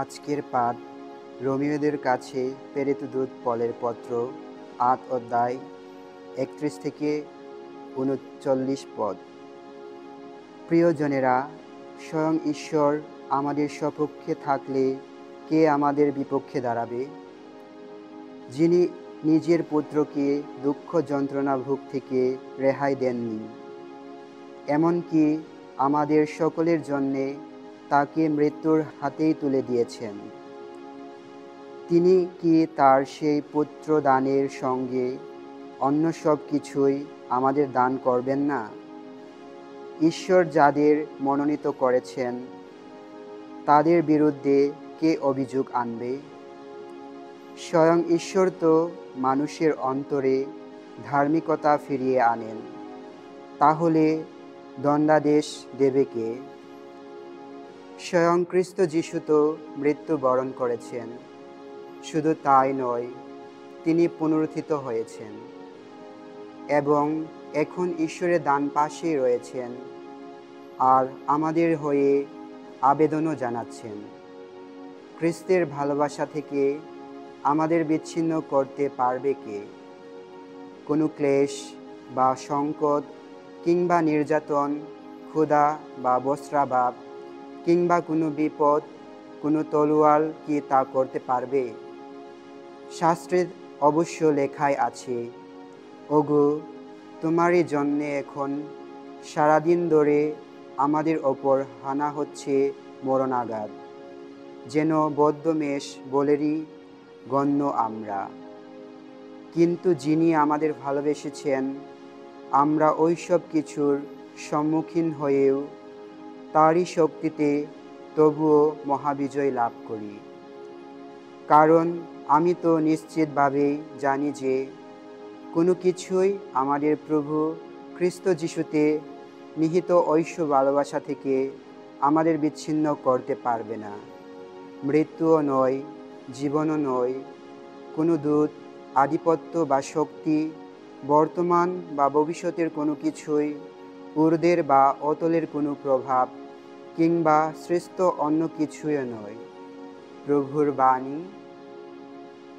আজকের পাঠ রোমীয়দের কাছে প্রেরিত দূত পলের পত্র ৮ অধ্যায় ৩১ থেকে ৩৯ পদ। প্রিয়জনেরা, স্বয়ং ঈশ্বর আমাদের সপক্ষে থাকলে কে আমাদের বিপক্ষে দাঁড়াবে? যিনি নিজের পুত্রকে দুঃখ যন্ত্রণা ভোগ থেকে রেহাই দেননি, এমনকি আমাদের সকলের জন্যে তাকে মৃত্যুর হাতেই তুলে দিয়েছেন, তিনি কি তার সেই পুত্র দানের সঙ্গে অন্য সব কিছুই আমাদের দান করবেন না? ঈশ্বর যাদের মনোনীত করেছেন তাদের বিরুদ্ধে কে অভিযোগ আনবে? স্বয়ং ঈশ্বর তো মানুষের অন্তরে ধার্মিকতা ফিরিয়ে আনেন, তাহলে দণ্ডাদেশ দেবে কে? স্বয়ং খ্রিস্ট যীশু তো মৃত্যুবরণ করেছেন, শুধু তাই নয়, তিনি পুনরুত্থিত হয়েছেন এবং এখন ঈশ্বরের ডান পাশেই রয়েছেন আর আমাদের হয়ে আবেদনও জানাচ্ছেন। খ্রিস্টের ভালোবাসা থেকে আমাদের বিচ্ছিন্ন করতে পারবে কে? কোনো ক্লেশ বা সংকট কিংবা নির্যাতন, ক্ষুধা বা বস্ত্রাভাব কিংবা কোনো বিপদ, কোনো তলোয়ার কি তা করতে পারবে? শাস্ত্রে অবশ্য লেখাই আছে, ওগো, তোমারই জন্যে এখন সারাদিন ধরে আমাদের ওপর হানা হচ্ছে মরণাঘাত, যেন বদ্ধমেষ বলেরই গণ্য আমরা। কিন্তু যিনি আমাদের ভালোবেসেছেন, আমরা ওই সব কিছুর সম্মুখীন হয়েও তারই শক্তিতে তবুও মহাবিজয় লাভ করি। কারণ আমি তো নিশ্চিতভাবেই জানি যে কোনো কিছুই আমাদের প্রভু খ্রিস্ট যীশুতে নিহিত ঐশ্য ভালোবাসা থেকে আমাদের বিচ্ছিন্ন করতে পারবে না। মৃত্যুও নয়, জীবনও নয়, কোনো দূত, আধিপত্য বা শক্তি, বর্তমান বা ভবিষ্যতের কোনো কিছুই, ঊর্ধ্বের বা অতলের কোনো প্রভাব কিংবা সৃষ্ট অন্য কিছুই নয়। প্রভুর বাণী।